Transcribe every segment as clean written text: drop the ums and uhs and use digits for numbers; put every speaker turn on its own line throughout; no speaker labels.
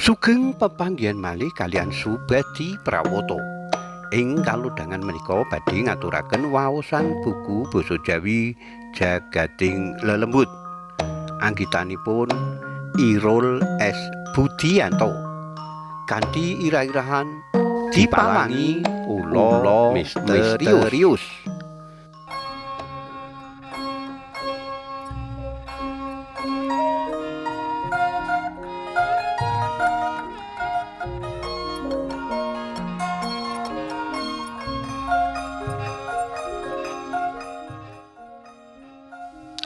Sugeng pepanggihan malih kalian Subadi Prawoto. Ing kalodhangan menika badhe ngaturaken waosan buku basa Jawi Jagading Lelembut. Anggitanipun Irul S. Budiyanto. Kanthi irah-irahan Dipalangi Ula Misterius.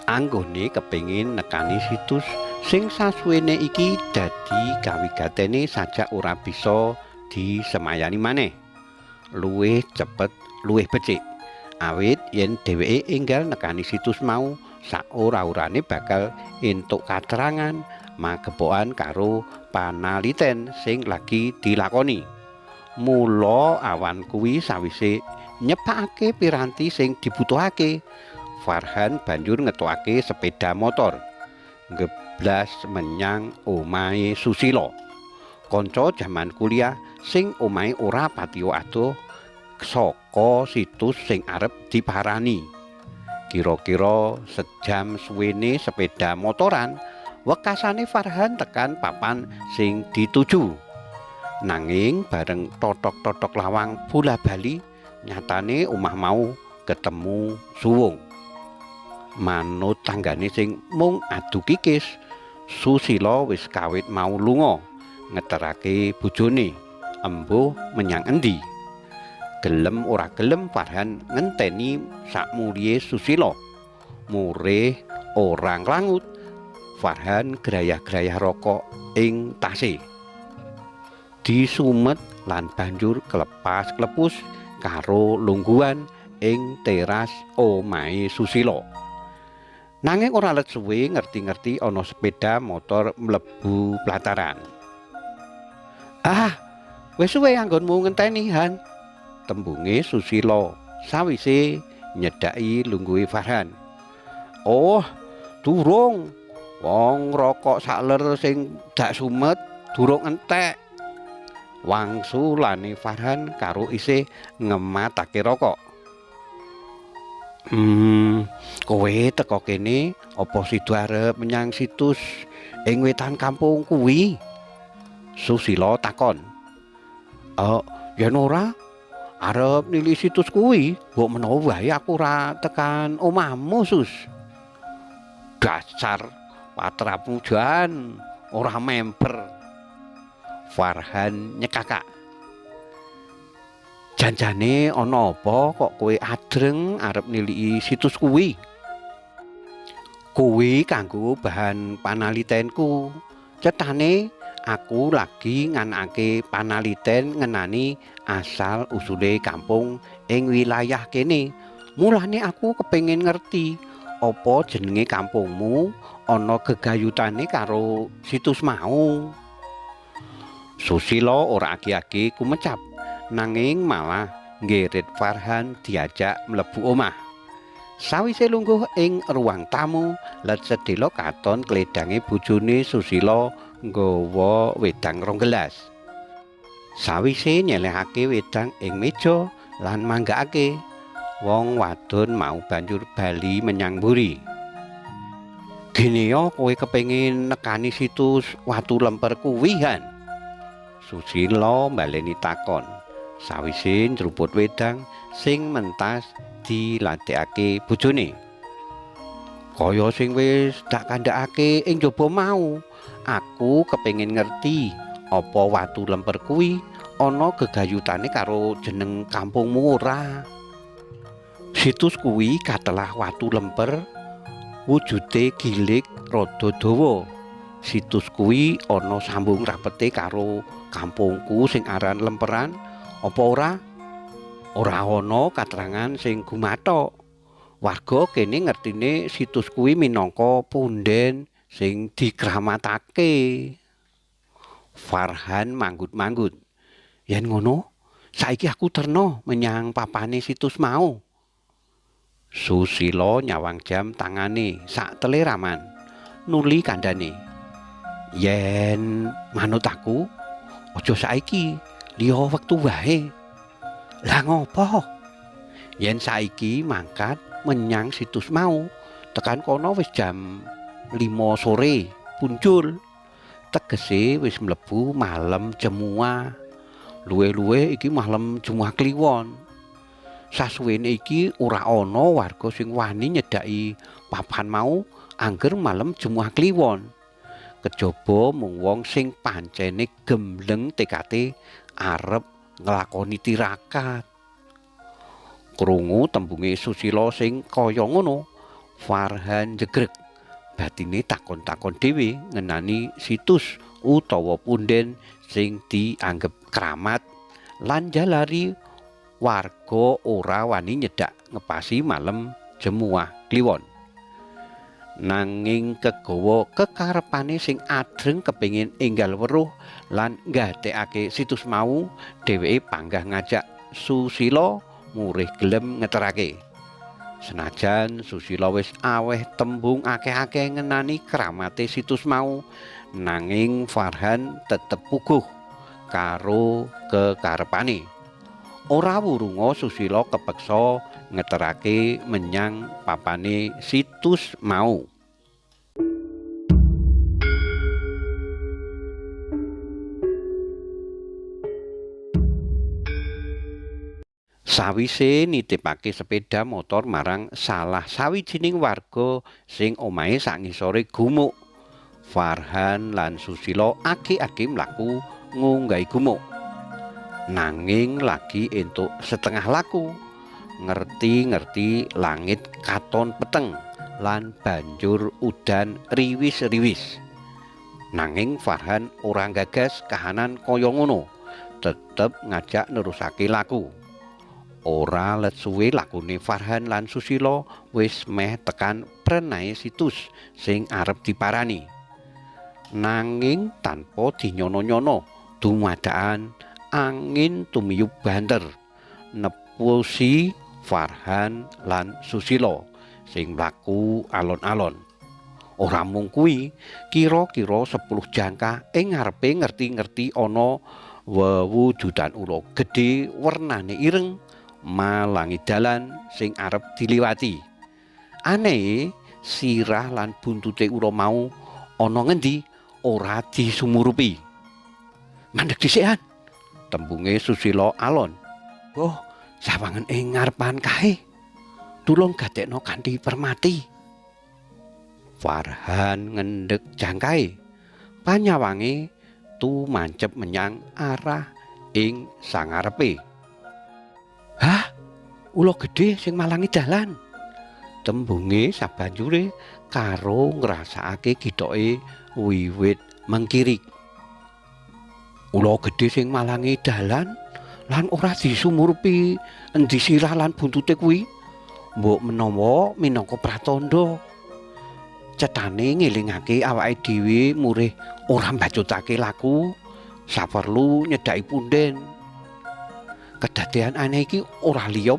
Anggone kepengin nekani situs sing sasuwene iki dadi kawigatene sajak ora bisa disemayani maneh. Luwih cepet, luwih becik. Awit yen dheweke enggal nekani situs mau, sak ora-orane bakal entuk katerangan magepokan karo panaliten sing lagi dilakoni. Mula awan kuwi sawise nyepakake piranti sing dibutuhake, Farhan banjur ngetokake sepeda motor ngeblas menyang omahe Susilo, kanca jaman kuliah sing omahe ora patiya adoh saka situs sing arep diparani. Kira-kira sejam suwene sepeda motoran, wekasane Farhan tekan papan sing dituju. Nanging bareng totok-totok lawang bola-bali, nyatane omah mau ketemu suwung. Manut tanggane sing mung adu kikis, Susilo wis kawit mau lunga ngeterake bojone embuh menyang endi. Gelem ora gelem Farhan ngenteni sakmulye Susilo. Murih ora nglangut, Farhan grayah-grayah rokok ing tase. Disumet lan banjur kelepas-klepus karo lungguhan ing teras omahe Susilo. Nanging ora let suwe ngerti-ngerti ana sepeda motor mlebu plataran. "Ah, wis suwe anggonmu ngenteni, Han," tembunge Susilo sawise nyedhaki lungguhe Farhan. "Oh, durung. Wong rokok sakler sing dak sumet durung entek," wangsulane Farhan karo isih ngematake rokok. Kowe teko kene apa sido arep menyang situs ing wetan kampung kuwi?" Susilo takon. Yen ora arep nili situs kuwi, mbok menawa wae aku ora tekan omahmu, Sus." "Dasar patrapmu jan ora member," Farhan nyekakak. "Janjane ana apa kok kowe adreng arep niliki situs kuwi?" "Kuwi kanggo bahan panalitenku. Cetane aku lagi nganakake panaliten ngenani asal usule kampung ing wilayah kene. Mulane aku kepengin ngerti apa jenenge kampungmu ana gegayutane karo situs mau." Susilo ora agi-agi kumecap, nanging malah nggeret Farhan diajak mlebu omah. Sawise lungguh ing ruang tamu, let sedhela katon kledange bojone Susilo nggawa wedang 2 gelas. Sawise nyelehake wedang ing meja lan manggakake, wong wadon mau banjur bali menyang mburi. "Gene yo kowe kepengin nekani situs Watu Lemper kuwi, Han?" Susilo mbaleni takon. Sawise njruput wedang sing mentas diladekake bojone. "Kaya sing wis dak kandhakake ing jaba mau, aku kepengin ngerti apa Watu Lemper kuwi ana gegayutane karo jeneng kampungmu ora?" "Situs kuwi katelah watu lemper, wujude gilik rada dawa. Situs kuwi ana sambung rapete karo kampungku sing aran Lemperan, apa ora?" "Ora ana katerangan sing gumathok. Warga kene ngertine situs kuwi minangka punden sing dikramatake." Farhan manggut-manggut. "Yen ngono, saiki aku terno menyang papane situs mau." Susilo nyawang jam tangane sak teleraman, nuli kandhane. Yen manut aku, aja saiki, liya wektu wae. Lah ngopo? Yen saiki mangkat menyang situs mau, tekan kono wis jam 5 sore punjul. Tegese wis mlebu malem Jemuah. Luwe-luwe iki malem Jemuah Kliwon. Sasuwene iki ora ana warga sing wani nyedaki papan mau angger malem Jemuah Kliwon. Kejaba mung wong sing pancene gembleng tekate arep nglakoni tirakat. Krungu tembunge Susila sing kaya ngono, Farhan jegreg. Batine takon-takon dhewe ngenani situs utawa punden sing dianggep kramat lan jalari warga ora wani nyedak ngepasi malem Jemuah Kliwon. Nanging kegawa kekarepane sing adreng kepengin enggal weruh lan nggatekake situs mau, dheweke panggah ngajak Susila murih gelem ngeterake. Senajan Susila wis aweh tembung akeh-akeh ngenani kramate situs mau, nanging Farhan tetep puguh karo kekarepane. Ora wurunga Susila kepeksa ngeterake menyang papane situs mau. Sawise nitipake sepeda motor marang salah sawijining warga sing omahe sangisore gumuk, Farhan lan Susila agi-agi mlaku ngunggahi gumuk. Nanging lagi entuk setengah laku. Ngerti-ngerti langit katon peteng lan banjur udan riwis-riwis. Nanging Farhan ora gagas kahanan kaya ngono, tetep ngajak nerusake laku. Ora let suwe lakune Farhan lan Susila wis meh tekan prenahe situs sing arep diparani. Nanging tanpa dinyono-nyono, dumadakan angin tumiyup banter nepusi Farhan lan Susila sing mlaku alon-alon. Ora mung kuwi, kira-kira 10 jangkah ing ngarepe ngerti-ngerti ana wewujudan ula gedhe wernane ireng malangi dalan sing arep diliwati. Aneh, sirah lan buntute ula mau ana ngendi ora disumurupi. Mandeg dhisikan, tembunge Susila alon. "Boh, sawangen ing ngarepan kae. Tulung gadekno kanthi permati." Farhan ngendhek jangkae. Panyawange tumancep menyang arah ing sangarepe. "Hah, ula gedhe sing malangi dalan." Tembunge sabanjure karo ngrasakake githoke wiwit mengkirik. "Ula gedhe sing malangi dalan lan ora disumurupi endi sirah lan buntute kuwi, mbok menawa minangka pratandha cetane ngelingake awake dhewe murih ora mbacutake laku saperlu nyedaki punden. Kedadean aneh iki ora liya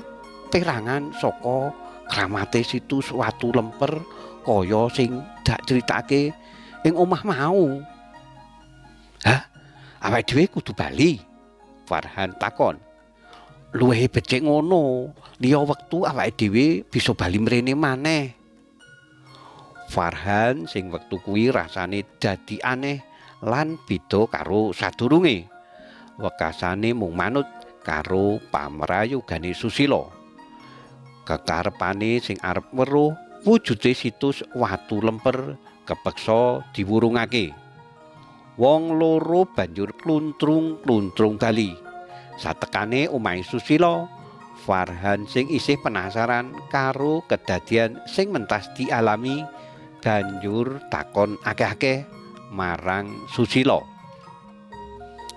perangan saka kramate situs watu lemper kaya sing dak critake ing omah mau." "Hah, awake dhewe kudu bali?" Farhan takon. "Luwih becik ngono, liya wektu awake dhewe bisa bali mrene maneh." Farhan sing wektu kuwi rasane dadi aneh lan beda karo sadurunge. Wekasane mung manut karo pamrayogane Susila. Kekarepane sing arep weruh wujude situs watu lemper kepeksa diwurungake. Wong loro banjur kluntrung-kluntrung bali. Satekane omahe Susila, Farhan sing isih penasaran karo kedadian sing mentas dialami banjur takon akeh-akeh marang Susila.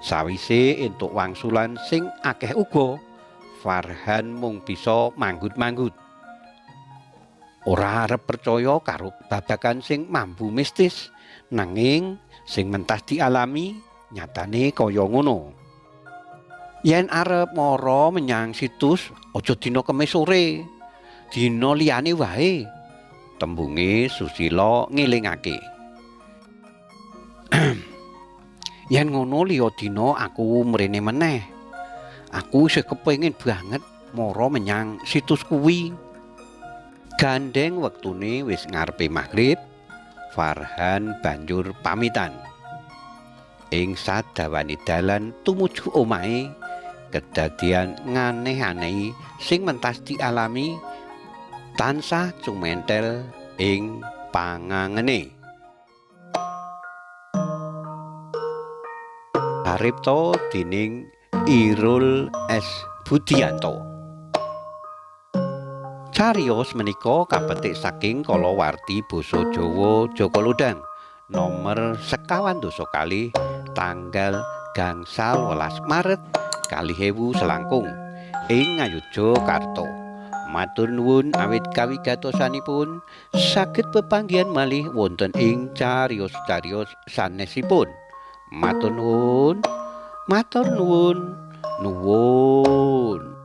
Sawise entuk wangsulan sing akeh uga, Farhan mung bisa manggut-manggut. Ora arep percaya karo babagan sing mambu mistis, nanging sing mentas dialami nyatane kaya ngono. Yen arep mara menyang situs, aja dina Kemis sore, dina liyane wae, tembunge Susila ngelingake. Yen ngono liya dina aku mrene meneh. Aku isih kepengin banget mara menyang situs kuwi. Gandeng wektune wis ngarepe magrib, Farhan banjur pamitan. Ing sadawane dalan tumuju omahe, kedadian nganeh-anehi sing mentas dialami tansah cumentel ing pangangene. Karipta dening Irul S. Budianto. Cariyos menika kapetik saking kalawarti basa Jawa Jaka Lodang nomor 51 tanggal gangsal 12 Maret 2000 ing Ngayogyakarta. Matur nuwun awit kawigatosanipun saged pepanggihan malih wonten ing cariyos-cariyos sanesipun. Matur nuwun. Matur nuwun. Nuwun.